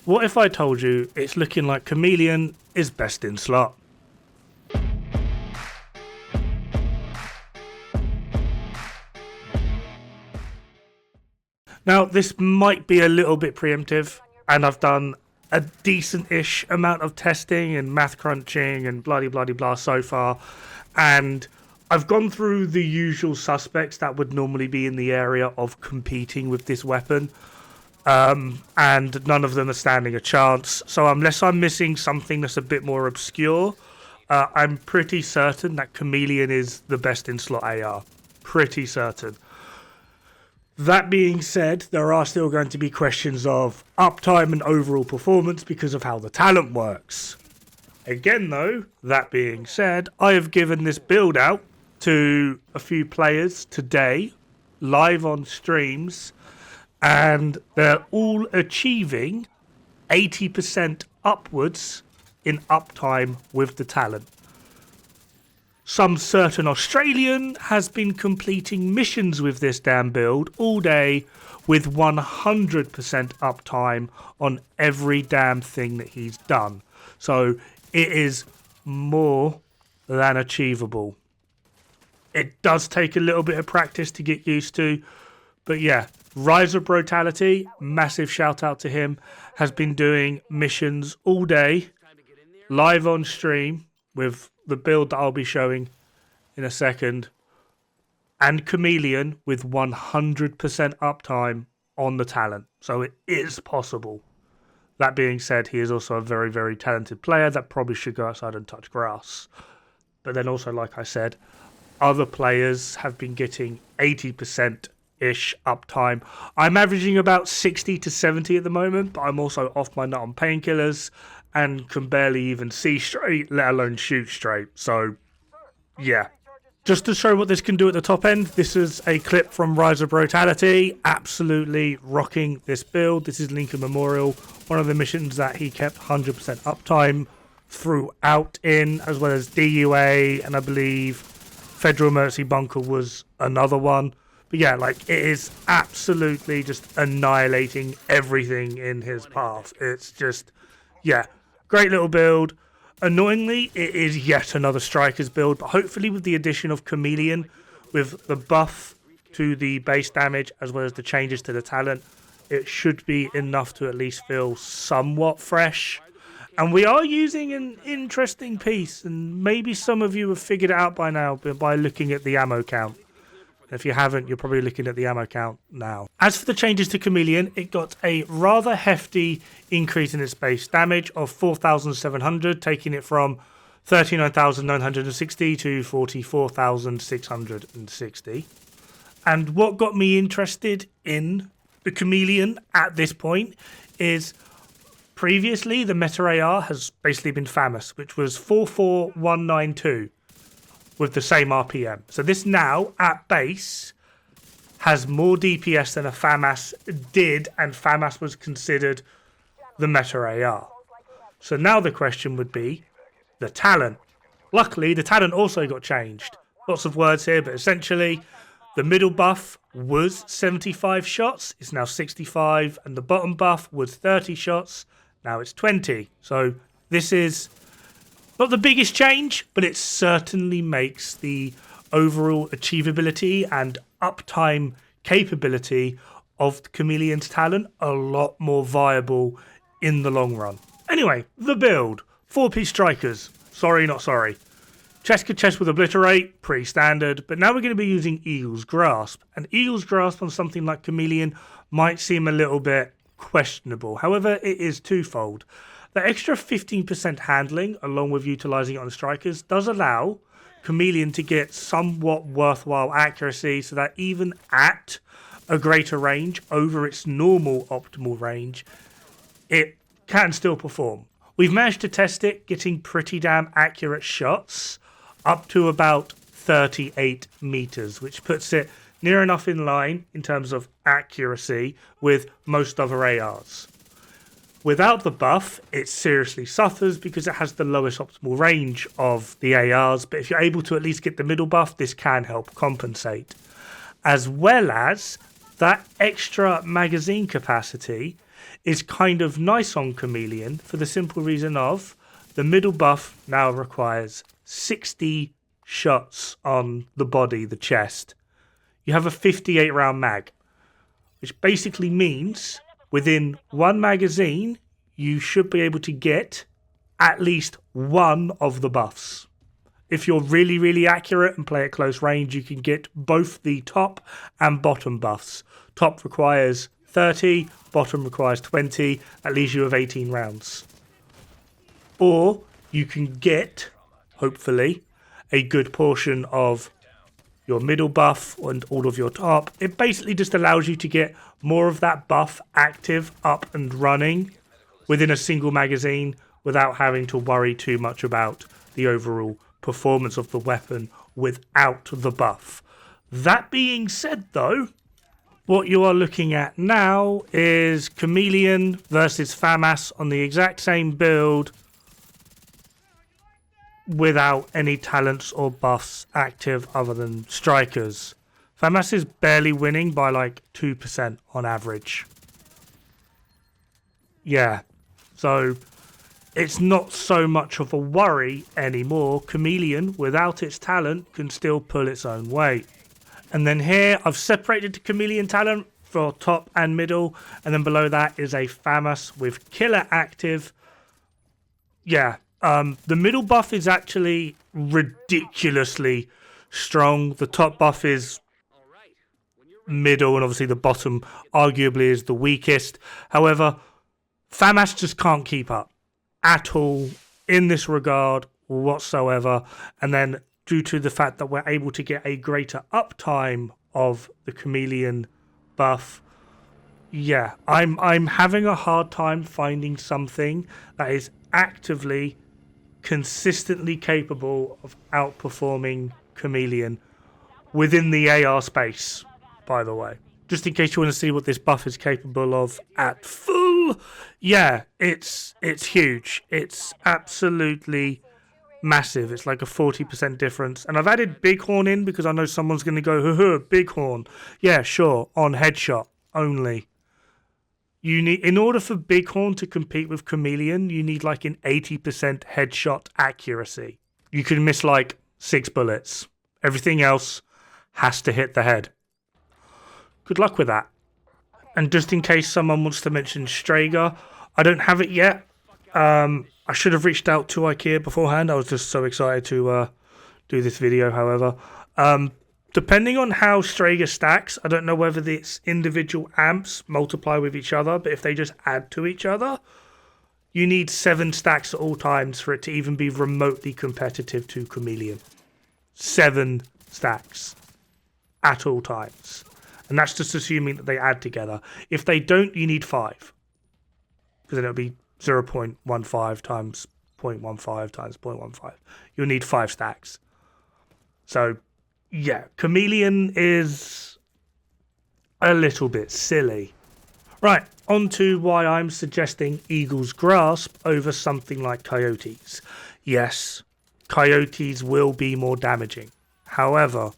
What if I told you it's looking like Chameleon is best in slot? Now, this might be a little bit preemptive, and I've done a decent-ish amount of testing and math crunching and blah so far, and I've gone through the usual suspects that would normally be in the area of competing with this weapon, and none of them are standing a chance. So unless I'm missing something that's a bit more obscure, I'm pretty certain that Chameleon is the best in slot AR. Pretty certain. That being said, there are still going to be questions of uptime and overall performance because of how the talent works. Again though, that being said, I have given this build out to a few players today, live on streams, and they're all achieving 80% upwards in uptime with the talent. Some certain Australian has been completing missions with this damn build all day with 100% uptime on every damn thing that he's done. So it is more than achievable. It does take a little bit of practice to get used to, but yeah, Rise of Brutality, massive shout out to him, has been doing missions all day, live on stream with the build that I'll be showing in a second, and Chameleon with 100% uptime on the talent. So it is possible. That being said, he is also a very, very talented player that probably should go outside and touch grass. But then also, like I said, other players have been getting 80%-ish uptime. I'm averaging about 60 to 70 at the moment, but I'm also off my nut on painkillers and can barely even see straight, let alone shoot straight. So, yeah. Just to show what this can do at the top end, this is a clip from Rise of Brutality. Absolutely rocking this build. This is Lincoln Memorial, one of the missions that he kept 100% uptime throughout in, as well as DUA, and I believe Federal Emergency Bunker was another one. But yeah, like, it is absolutely just annihilating everything in his path. It's just, yeah, great little build. Annoyingly, it is yet another Strikers build, but hopefully with the addition of Chameleon, with the buff to the base damage as well as the changes to the talent, it should be enough to at least feel somewhat fresh. And we are using an interesting piece, and maybe some of you have figured it out by now by looking at the ammo count. If you haven't, you're probably looking at the ammo count now. As for the changes to Chameleon, it got a rather hefty increase in its base damage of 4,700, taking it from 39,960 to 44,660. And what got me interested in the Chameleon at this point is previously the meta AR has basically been FAMAS, which was 44192. With the same RPM. So this now, at base, has more DPS than a FAMAS did, and FAMAS was considered the meta AR. So now the question would be the talent. Luckily, the talent also got changed. Lots of words here, but essentially, the middle buff was 75 shots. It's now 65, and the bottom buff was 30 shots. Now it's 20. So this is not the biggest change, but it certainly makes the overall achievability and uptime capability of the Chameleon's talent a lot more viable in the long run. Anyway, the build. 4-piece strikers. Sorry, not sorry. Chest to chest with obliterate, pretty standard, but now we're going to be using Eagle's Grasp. And Eagle's Grasp on something like Chameleon might seem a little bit questionable. However, it is twofold. The extra 15% handling, along with utilising it on strikers, does allow Chameleon to get somewhat worthwhile accuracy, so that even at a greater range over its normal optimal range, it can still perform. We've managed to test it, getting pretty damn accurate shots up to about 38 meters, which puts it near enough in line in terms of accuracy with most other ARs. Without the buff, it seriously suffers because it has the lowest optimal range of the ARs, but if you're able to at least get the middle buff, this can help compensate. As well as that extra magazine capacity is kind of nice on Chameleon for the simple reason of the middle buff now requires 60 shots on the body, the chest. You have a 58 round mag, which basically means within one magazine, you should be able to get at least one of the buffs. If you're really, really accurate and play at close range, you can get both the top and bottom buffs. Top requires 30, bottom requires 20, that leaves you with 18 rounds. Or you can get, hopefully, a good portion of your middle buff and all of your top. It basically just allows you to get more of that buff active, up and running within a single magazine without having to worry too much about the overall performance of the weapon without the buff. That being said though, what you are looking at now is Chameleon versus Dod-Foamath on the exact same build without any talents or buffs active other than strikers. Dod-Foamath is barely winning by like 2% on average. Yeah, so it's not so much of a worry anymore. Chameleon, without its talent, can still pull its own weight. And then here, I've separated the Chameleon talent for top and middle. And then below that is a Dod-Foamath with Killer active. Yeah, the middle buff is actually ridiculously strong. The top buff is middle, and obviously the bottom arguably is the weakest. However, Dod-Foamath just can't keep up at all in this regard whatsoever. And then due to the fact that we're able to get a greater uptime of the Chameleon buff, yeah, I'm having a hard time finding something that is actively consistently capable of outperforming Chameleon within the AR space, by the way. Just in case you want to see what this buff is capable of at full, yeah, it's huge. It's absolutely massive. It's like a 40% difference. And I've added Bighorn in because I know someone's going to go, hoo-hoo, Bighorn. Yeah, sure, on headshot only. You need, in order for Bighorn to compete with Chameleon, you need like an 80% headshot accuracy. You can miss like 6 bullets. Everything else has to hit the head. Good luck with that. And just in case someone wants to mention Strager, I don't have it yet. I should have reached out to IKEA beforehand. I was just so excited to do this video, however. Depending on how Strager stacks, I don't know whether its individual amps multiply with each other, but if they just add to each other, you need 7 stacks at all times for it to even be remotely competitive to Chameleon. 7 stacks at all times. And that's just assuming that they add together. If they don't, you need 5. Because then it'll be 0.15 times 0.15 times 0.15. You'll need 5 stacks. So, yeah, Chameleon is a little bit silly. Right, on to why I'm suggesting Eagle's Grasp over something like Coyotes. Yes, Coyotes will be more damaging. However,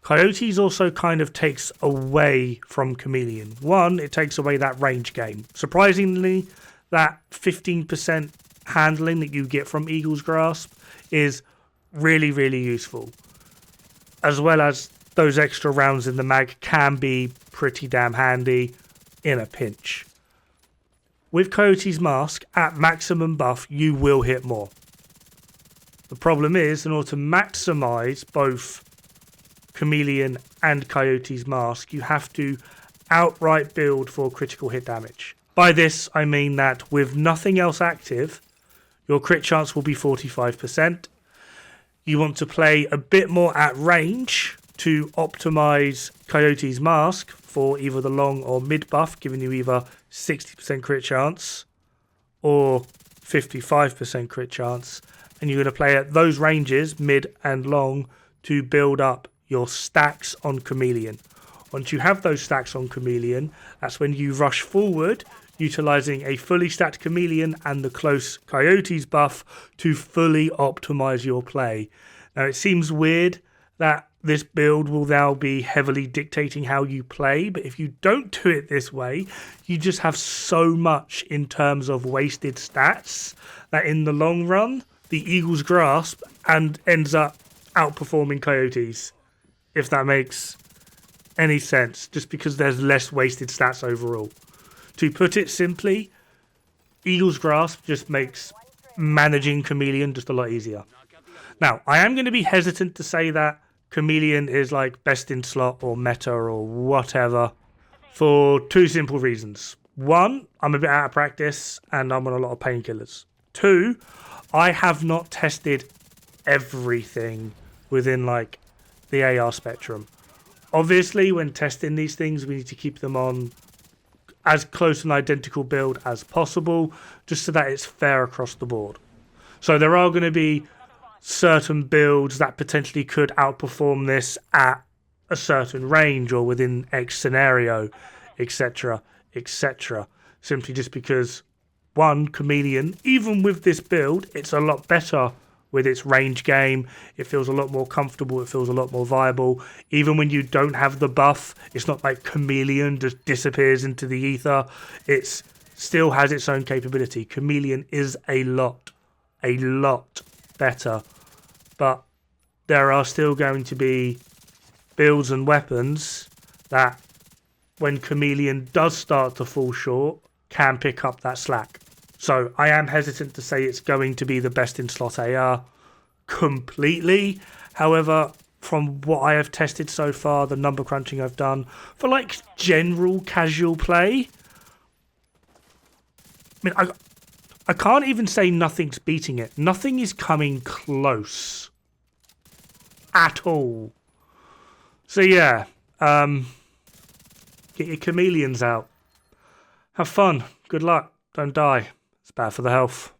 Coyotes also kind of takes away from Chameleon. One, it takes away that range game. Surprisingly, that 15% handling that you get from Eagle's Grasp is really, really useful. As well as those extra rounds in the mag can be pretty damn handy in a pinch. With Coyote's Mask, at maximum buff, you will hit more. The problem is, in order to maximize both Chameleon and Coyote's Mask, you have to outright build for critical hit damage. By this, I mean that with nothing else active, your crit chance will be 45%. You want to play a bit more at range to optimize Coyote's Mask for either the long or mid buff, giving you either 60% crit chance or 55% crit chance. And you're going to play at those ranges, mid and long, to build up your stacks on Chameleon. Once you have those stacks on Chameleon, that's when you rush forward, utilizing a fully stacked Chameleon and the close Coyotes buff to fully optimize your play. Now, it seems weird that this build will now be heavily dictating how you play, but if you don't do it this way, you just have so much in terms of wasted stats that in the long run, the Eagles grasp and ends up outperforming Coyotes, if that makes any sense, just because there's less wasted stats overall. To put it simply, Eagles grasp just makes managing Chameleon just a lot easier. Now, I am going to be hesitant to say that Chameleon is like best in slot or meta or whatever for two simple reasons. One, I'm a bit out of practice and I'm on a lot of painkillers. Two, I have not tested everything within like the AR spectrum. Obviously, when testing these things, we need to keep them on as close an identical build as possible, just so that it's fair across the board. So there are going to be certain builds that potentially could outperform this at a certain range or within X scenario, etc., etc. Simply just because, one, Chameleon, even with this build, it's a lot better with its range game. It feels a lot more comfortable. It feels a lot more viable. Even when you don't have the buff, it's not like Chameleon just disappears into the ether. It still has its own capability. Chameleon is a lot better. But there are still going to be builds and weapons that, when Chameleon does start to fall short, can pick up that slack. So I am hesitant to say it's going to be the best in slot AR completely. However, from what I have tested so far, the number crunching I've done for like general casual play, I mean, I can't even say nothing's beating it. Nothing is coming close at all. So yeah, get your chameleons out. Have fun. Good luck. Don't die. It's bad for the health.